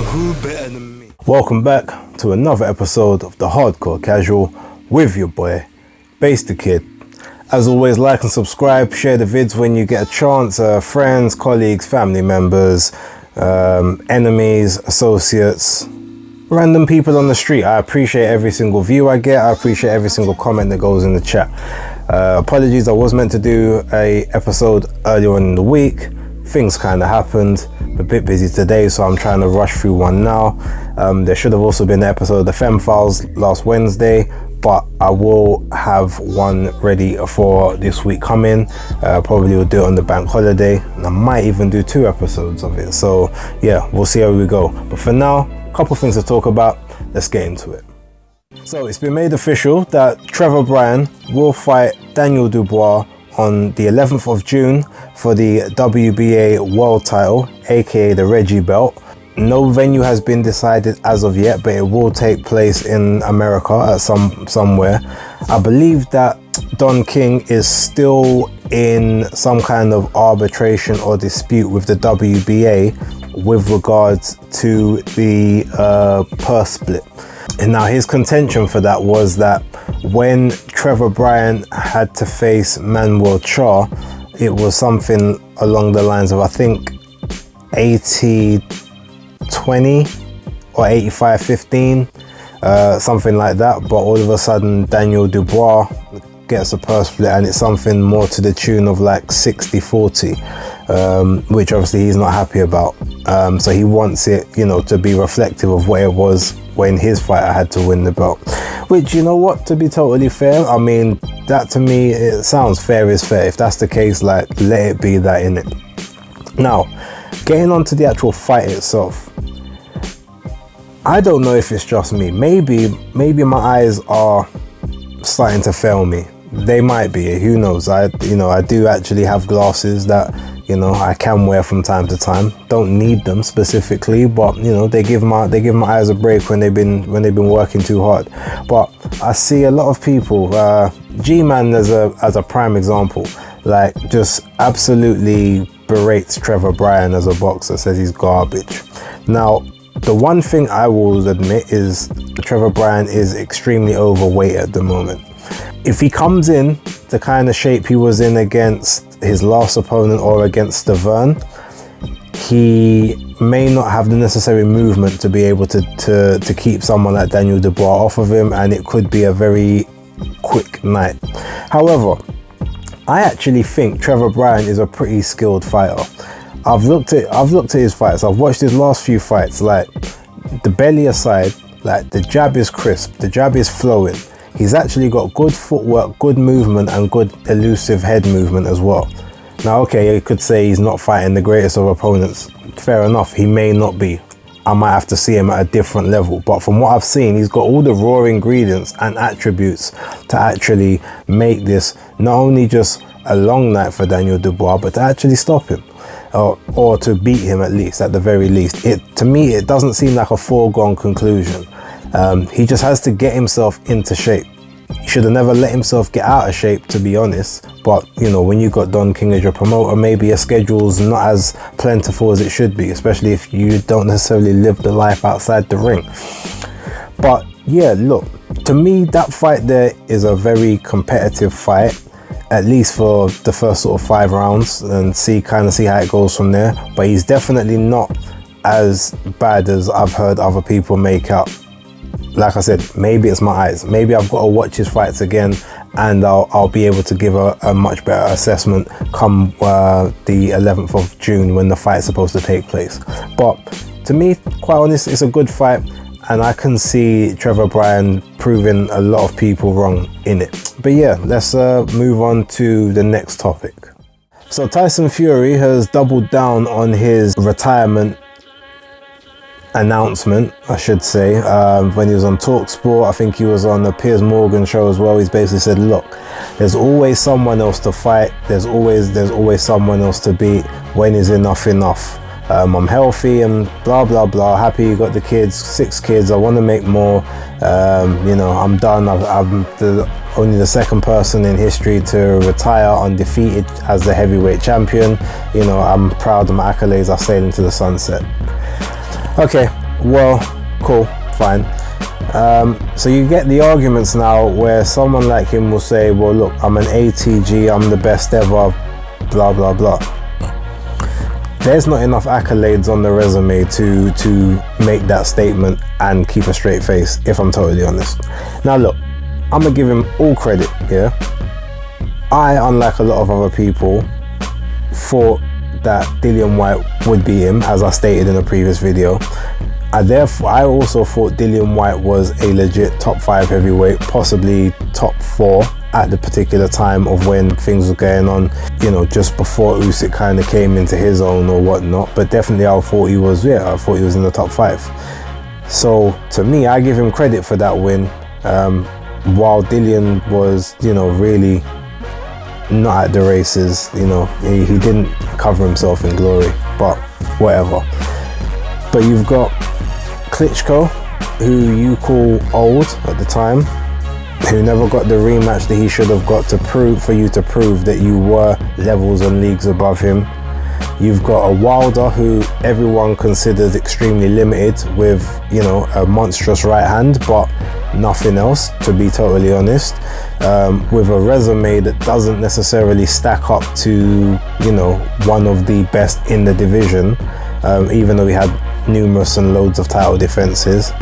who better than me? Welcome back to another episode of the Hardcore Casual with your boy, Bass the Kid. As always, like and subscribe, share the vids when you get a chance. Friends, colleagues, family members, enemies, associates, random people on the street. I appreciate every single view I get. I appreciate every single comment that goes in the chat. Apologies, I was meant to do a episode earlier in the week. Things kind of happened. I'm a bit busy today, so I'm trying to rush through one now. There should have also been an episode of the Femme Files last Wednesday, but I will have one ready for this week coming. Probably will do it on the bank holiday, and I might even do 2 episodes of it. So yeah, we'll see how we go. But for now, a couple things to talk about. Let's get into it. So it's been made official that Trevor Bryan will fight Daniel Dubois on the 11th of June for the WBA world title, aka the Reggie belt. No venue has been decided as of yet, but it will take place in America at somewhere. I believe that Don King is still in some kind of arbitration or dispute with the WBA with regards to the purse split. And now his contention for that was that when Trevor Bryan had to face Manuel Charr, it was something along the lines of, I think, 80-20 or 85-15, something like that. But all of a sudden, Daniel Dubois gets a purse split, and it's something more to the tune of like 60-40, which obviously he's not happy about. So he wants it, to be reflective of what it was when his fighter had to win the belt. Which, you know what, to be totally fair, I mean, that to me, it sounds fair is fair. If that's the case, like, let it be that, innit? Now, getting on to the actual fight itself, I don't know if it's just me. Maybe my eyes are starting to fail me. They might be, who knows? I do actually have glasses that, I can wear from time to time. Don't need them specifically, but they give my eyes a break when they've been working too hard. But I see a lot of people, G-Man as a prime example, like just absolutely berates Trevor Bryan as a boxer, says he's garbage. Now, the one thing I will admit is Trevor Bryan is extremely overweight at the moment. If he comes in the kind of shape he was in against his last opponent or against Stavern, he may not have the necessary movement to be able to keep someone like Daniel Dubois off of him, and it could be a very quick night. However, I actually think Trevor Bryan is a pretty skilled fighter. I've looked at his fights. I've watched his last few fights. Like, the belly aside, like, the jab is crisp, the jab is flowing. He's actually got good footwork, good movement, and good elusive head movement as well. Now, okay, you could say he's not fighting the greatest of opponents. Fair enough, he may not be. I might have to see him at a different level. But from what I've seen, he's got all the raw ingredients and attributes to actually make this not only just a long night for Daniel Dubois, but to actually stop him. Or to beat him, at least, at the very least. To me, it doesn't seem like a foregone conclusion. He just has to get himself into shape. He should have never let himself get out of shape, to be honest. But, when you got Don King as your promoter, maybe your schedule's not as plentiful as it should be, especially if you don't necessarily live the life outside the ring. But yeah, look, to me, that fight there is a very competitive fight, at least for the first sort of 5 rounds, and see how it goes from there. But he's definitely not as bad as I've heard other people make out. Like I said, maybe it's my eyes. Maybe I've got to watch his fights again, and I'll be able to give a much better assessment come the 11th of June when the fight is supposed to take place. But to me, quite honest, it's a good fight, and I can see Trevor Bryan proving a lot of people wrong in it. But yeah, let's move on to the next topic. So Tyson Fury has doubled down on his retirement announcement, I should say, when he was on TalkSport. I think he was on the Piers Morgan show as well. He's basically said, look, there's always someone else to fight, there's always someone else to beat. When is enough? I'm healthy and blah blah blah, happy you got the kids, 6 kids, I want to make more. I'm done. I'm only the second person in history to retire undefeated as the heavyweight champion. I'm proud of my accolades. I sailed into the sunset. Okay, Well, cool, fine. So you get the arguments now where someone like him will say, well, look, I'm an ATG, I'm the best ever, blah, blah, blah. There's not enough accolades on the resume to make that statement and keep a straight face, if I'm totally honest. Now, look, I'm going to give him all credit, yeah? I, unlike a lot of other people, thought that Dillian Whyte would be him, as I stated in a previous video. I also thought Dillian Whyte was a legit top 5 heavyweight, possibly top 4 at the particular time of when things were going on, you know, just before Usyk kind of came into his own or whatnot. But definitely I thought he was in the top 5. So to me, I give him credit for that win, while Dillian was, you know, really not at the races. You know, he didn't cover himself in glory, but whatever. But you've got Klitschko, who you call old at the time, who never got the rematch that he should have got for you to prove that you were levels and leagues above him. You've got a Wilder who everyone considers extremely limited with, you know, a monstrous right hand, but nothing else, to be totally honest, with a resume that doesn't necessarily stack up to, you know, one of the best in the division, even though he had numerous and loads of title defenses.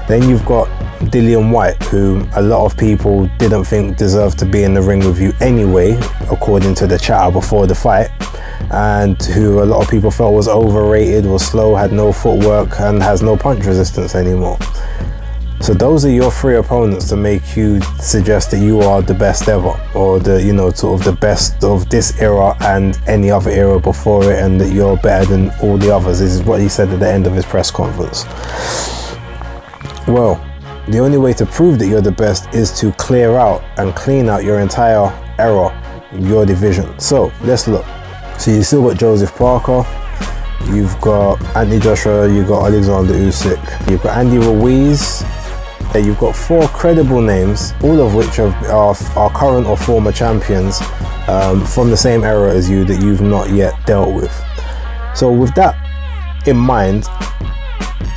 Then you've got Dillian Whyte, who a lot of people didn't think deserved to be in the ring with you anyway, according to the chatter before the fight, and who a lot of people felt was overrated, was slow, had no footwork, and has no punch resistance anymore. So those are your 3 opponents to make you suggest that you are the best ever, or the, you know, sort of the best of this era and any other era before it, and that you're better than all the others. This is what he said at the end of his press conference. Well, the only way to prove that you're the best is to clear out and clean out your entire era, your division. So let's look. So you still got Joseph Parker, you've got Anthony Joshua, you've got Alexander Usyk, you've got Andy Ruiz. You've got 4 credible names, all of which are current or former champions from the same era as you that you've not yet dealt with. So with that in mind,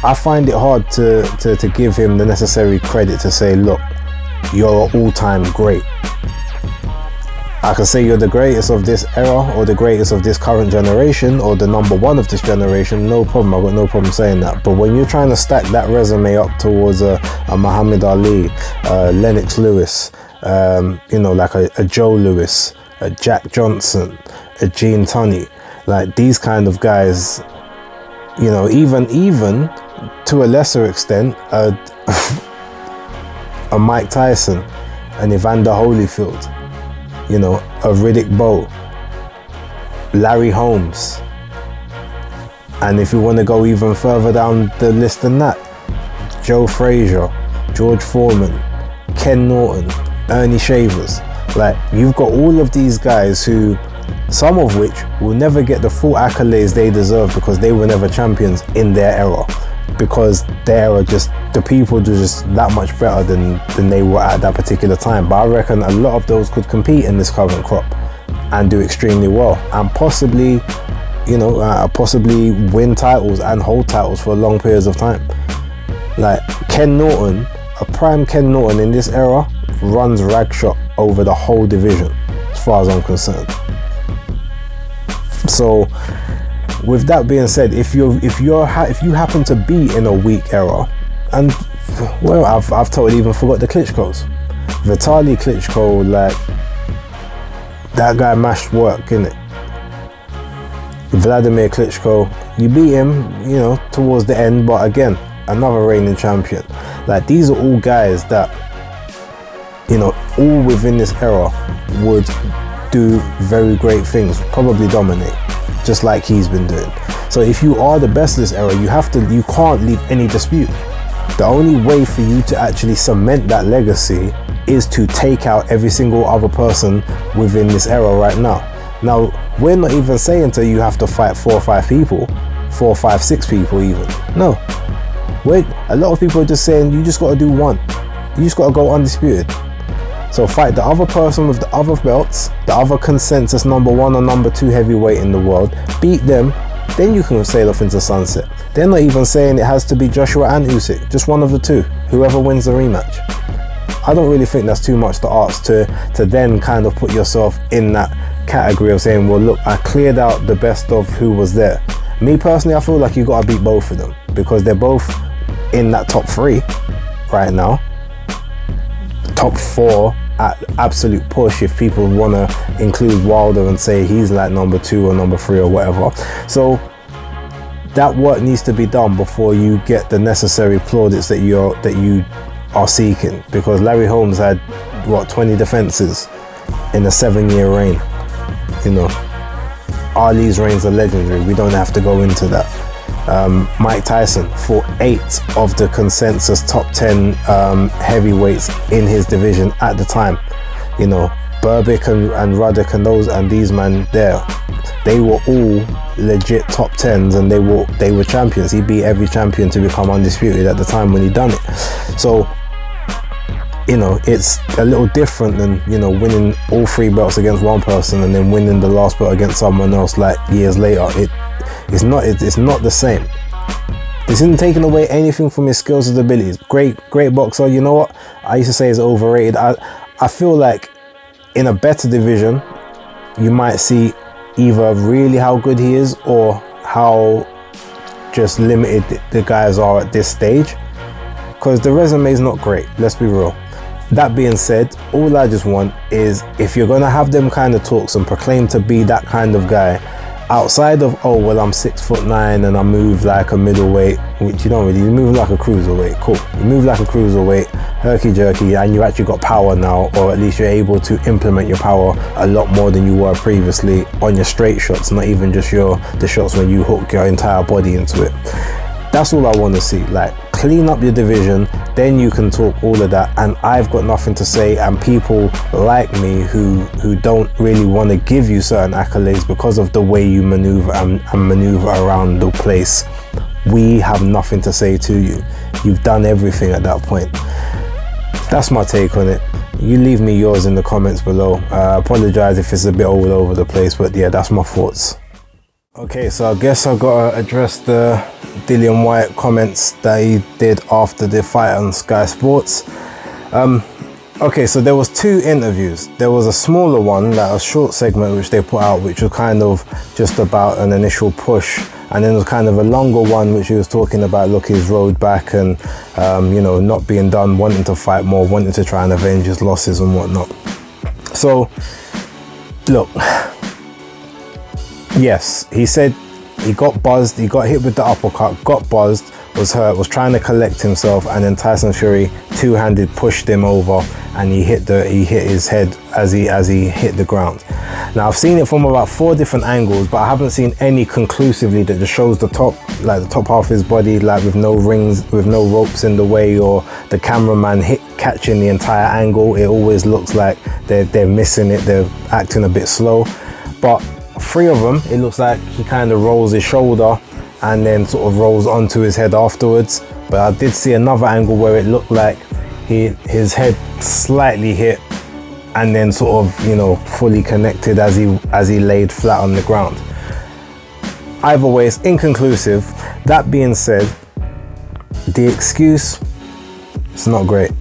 I find it hard to give him the necessary credit to say, look, you're an all-time great. I can say you're the greatest of this era, or the greatest of this current generation, or the number 1 of this generation, no problem. I've got no problem saying that. But when you're trying to stack that resume up towards a Muhammad Ali, Lennox Lewis, you know, like a Joe Lewis, a Jack Johnson, a Gene Tunney, like these kind of guys, you know, even to a lesser extent, a Mike Tyson, an Evander Holyfield, you know, a Riddick Bowe, Larry Holmes, and if you want to go even further down the list than that, Joe Frazier, George Foreman, Ken Norton, Ernie Shavers. Like, you've got all of these guys who, some of which will never get the full accolades they deserve because they were never champions in their era, because their era, just the people were just that much better than they were at that particular time. But I reckon a lot of those could compete in this current crop and do extremely well, and possibly, you know, possibly win titles and hold titles for long periods of time. Like Ken Norton, a prime Ken Norton in this era runs ragshot over the whole division as far as I'm concerned. So with that being said, if you happen to be in a weak era, and well, I've totally even forgot the Klitschko's. Vitaly Klitschko, like, that guy mashed work, innit? Vladimir Klitschko, you beat him, you know, towards the end, but again, another reigning champion. Like, these are all guys that, you know, all within this era would do very great things, probably dominate, just like he's been doing. So if you are the best of this era, you can't leave any dispute. The only way for you to actually cement that legacy is to take out every single other person within this era right now. Now, we're not even saying to you have to fight 4 or 5 people, 4, 5, 6 people even. No. Wait, a lot of people are just saying you just got to do one. You just got to go undisputed. So fight the other person with the other belts, the other consensus number 1 or number 2 heavyweight in the world, beat them, then you can sail off into sunset. They're not even saying it has to be Joshua and Usyk, just one of the two, whoever wins the rematch. I don't really think that's too much to ask to then kind of put yourself in that category of saying, well, look, I cleared out the best of who was there. Me personally, I feel like you got to beat both of them because they're both in that top 3 right now. Top 4 at absolute push if people want to include Wilder and say he's like number 2 or number 3 or whatever. So that work needs to be done before you get the necessary plaudits that you are seeking, because Larry Holmes had 20 defenses in a 7-year reign. You know, Ali's reigns are legendary, we don't have to go into that. Mike Tyson fought 8 of the consensus top 10 heavyweights in his division at the time. You know, Burbick and Ruddock and these men there, they were all legit top 10s and they were champions. He beat every champion to become undisputed at the time when he done it. So, you know, it's a little different than, you know, winning all 3 belts against one person and then winning the last belt against someone else like years later. It's not the same. This isn't taking away anything from his skills and abilities. Great boxer. You know what? I used to say he's overrated. I feel like in a better division, you might see either really how good he is or how just limited the guys are at this stage. Because the resume is not great, let's be real. That being said, all I just want is, if you're going to have them kind of talks and proclaim to be that kind of guy, outside of, oh, well, I'm 6'9" and I move like a middleweight, which you don't really, you move like a cruiserweight, cool. You move like a cruiserweight, herky-jerky, and you actually got power now, or at least you're able to implement your power a lot more than you were previously on your straight shots, not even just the shots when you hook your entire body into it. That's all I want to see. Like, clean up your division, then you can talk all of that, and I've got nothing to say, and people like me who don't really want to give you certain accolades because of the way you maneuver and maneuver around the place, we have nothing to say to you. You've done everything at that point. That's my take on it. You leave me yours in the comments below. Apologize if it's a bit all over the place, but yeah, that's my thoughts. Okay, so I guess I've got to address the Dillian Whyte comments that he did after the fight on Sky Sports. Okay, so there was 2 interviews. There was a smaller one, like a short segment which they put out, which was kind of just about an initial push, and then there was kind of a longer one which he was talking about, look, his road back and you know, not being done, wanting to fight more, wanting to try and avenge his losses and whatnot. So look, yes, he said he got buzzed, he got hit with the uppercut, got buzzed, was hurt, was trying to collect himself, and then Tyson Fury two-handed pushed him over and he hit his head as he hit the ground. Now I've seen it from about 4 different angles, but I haven't seen any conclusively that just shows the top half of his body, like with no rings, with no ropes in the way, or the cameraman catching the entire angle. It always looks like they're missing it, they're acting a bit slow. But 3 of them, it looks like he kind of rolls his shoulder and then sort of rolls onto his head afterwards. But I did see another angle where it looked like his head slightly hit and then sort of, you know, fully connected as he laid flat on the ground. Either way, it's inconclusive. That being said, the excuse, it's not great,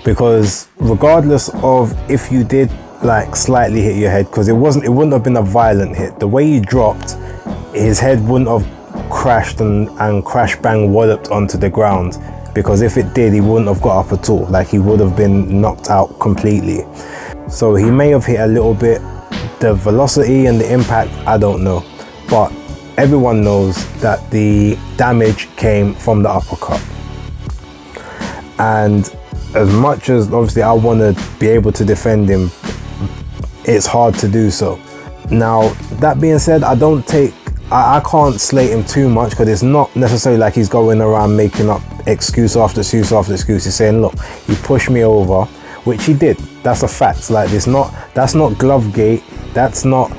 because regardless of if you did like slightly hit your head, because it wouldn't have been a violent hit. The way he dropped, his head wouldn't have crashed and crash bang walloped onto the ground, because if it did, he wouldn't have got up at all. Like, he would have been knocked out completely. So he may have hit a little bit. The velocity and the impact, I don't know, but everyone knows that the damage came from the uppercut. And as much as obviously I want to be able to defend him, it's hard to do so. Now, that being said, I can't slate him too much, because it's not necessarily like he's going around making up excuse after excuse after excuse. He's saying, look, he pushed me over, which he did. That's a fact. Like, that's not glove gate. That's not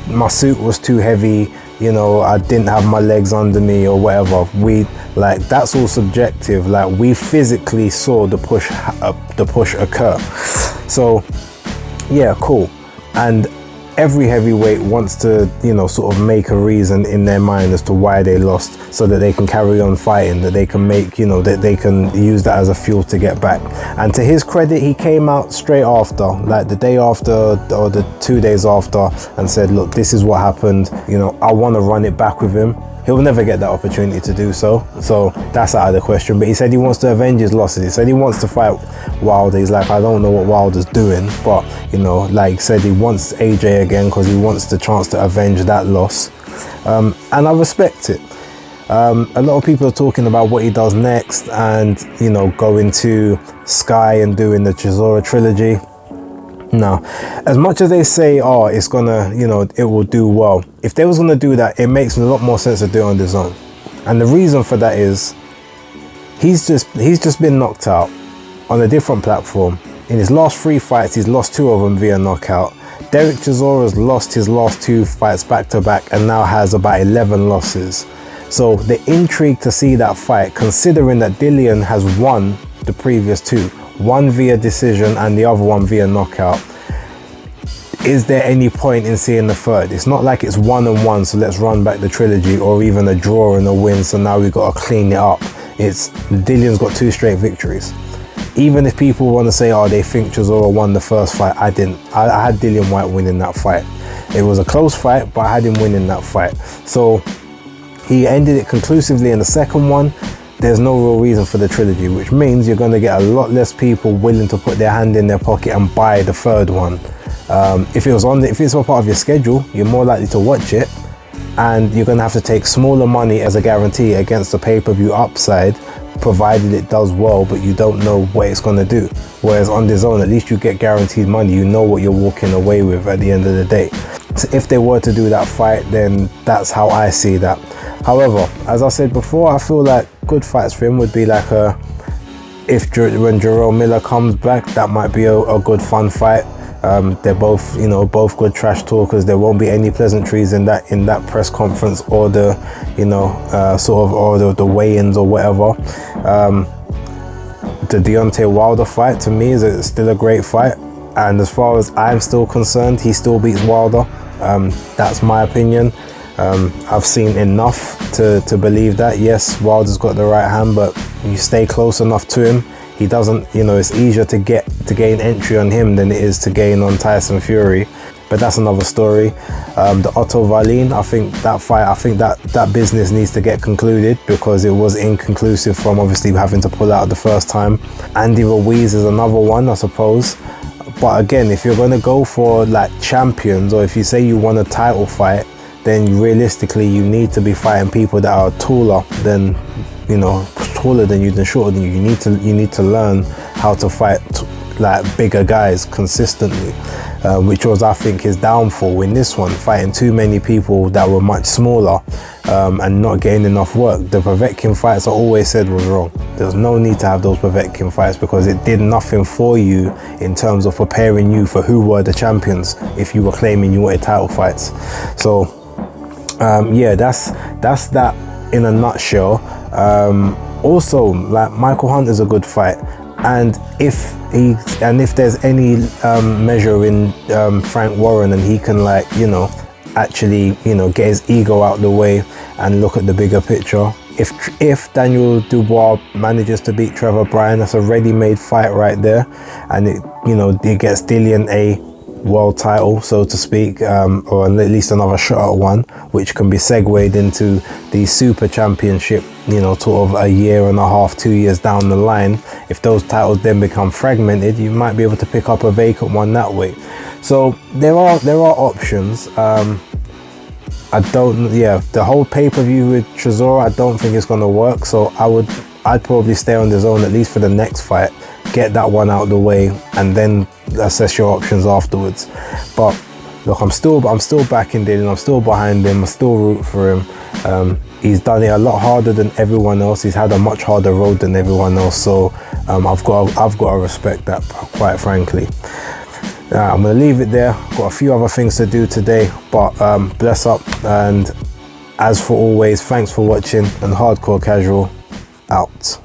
my suit was too heavy, you know, I didn't have my legs under me or whatever. That's all subjective. Like, we physically saw the push occur. So yeah, cool. And every heavyweight wants to, you know, sort of make a reason in their mind as to why they lost, so that they can carry on fighting, that they can make, you know, that they can use that as a fuel to get back. And to his credit, he came out straight after, like the day after or the 2 days after, and said, look, this is what happened, you know, I want to run it back with him. He'll never get that opportunity to do so, so that's out of the question. But he said he wants to avenge his losses. He said he wants to fight Wilder. He's like, I don't know what Wilder's doing, but, you know, like he said, he wants AJ again because he wants the chance to avenge that loss. And I respect it. A lot of people are talking about what he does next, and, you know, going to Sky and doing the Chisora trilogy. No, as much as they say, oh, it's gonna, you know, it will do well, if they was gonna do that, it makes a lot more sense to do it on his own. And the reason for that is he's just been knocked out on a different platform. In his last 3 fights, he's lost 2 of them via knockout. Derek Chisora's lost his last 2 fights back to back and now has about 11 losses. So the intrigue to see that fight, considering that Dillian has won the previous 2, one via decision and the other one via knockout, is there any point in seeing the third? It's not like it's 1-1, so let's run back the trilogy, or even a draw and a win, so now we've got to clean it up. It's Dillian's got 2 straight victories. Even if people want to say, oh, they think Chisora won the first fight, I didn't. I had Dillian Whyte winning that fight. It was a close fight, but I had him winning that fight. So he ended it conclusively in the second one. There's no real reason for the trilogy, which means you're going to get a lot less people willing to put their hand in their pocket and buy the third one. If it's a part of your schedule, you're more likely to watch it, and you're going to have to take smaller money as a guarantee against the pay-per-view upside, provided it does well, but you don't know what it's going to do. Whereas on DAZN, at least you get guaranteed money. You know what you're walking away with at the end of the day. So if they were to do that fight, then that's how I see that. However, as I said before, I feel like good fights for him would be like when Jarrell Miller comes back, that might be a good fun fight. They're both, you know, both good trash talkers. There won't be any pleasantries in that press conference, or the, you know, or the weigh-ins or whatever. The Deontay Wilder fight to me is still a great fight, and as far as I'm still concerned, he still beats Wilder. That's my opinion. I've seen enough to believe that. Yes, Wilder's got the right hand, but you stay close enough to him, he doesn't, you know, it's easier to gain entry on him than it is to gain on Tyson Fury. But that's another story. The Otto Wallin, I think that business needs to get concluded, because it was inconclusive from obviously having to pull out the first time. Andy Ruiz is another one, I suppose. But again, if you're going to go for like champions, or if you say you want a title fight, then realistically you need to be fighting people that are taller than, you know, taller than you, than shorter than you. You need to learn how to fight like bigger guys consistently, which was, I think, his downfall in this one, fighting too many people that were much smaller and not getting enough work. The Povetkin fights I always said was wrong. There was no need to have those Povetkin fights, because it did nothing for you in terms of preparing you for who were the champions if you were claiming you wanted title fights. So yeah, that's that in a nutshell. Also, like, Michael Hunt is a good fight, and if there's any measure in Frank Warren, and he can, like, you know, actually, you know, get his ego out the way and look at the bigger picture. If Daniel Dubois manages to beat Trevor Bryan, that's a ready-made fight right there, and it, you know, it gets Dillian a world title, so to speak, or at least another shot at one, which can be segued into the super championship, you know, sort of a year and a half, 2 years down the line. If those titles then become fragmented, you might be able to pick up a vacant one that way. So there are options. The whole pay-per-view with Chisora, I don't think it's going to work, so I'd probably stay on DAZN at least for the next fight, get that one out of the way, and then assess your options afterwards. But look, I'm still backing Dillian. I'm still behind him. I still root for him. He's done it a lot harder than everyone else. He's had a much harder road than everyone else. So I've got to respect that, quite frankly. I'm gonna leave it there. Got a few other things to do today, but bless up, and as for always, thanks for watching, and Hardcore Casual out.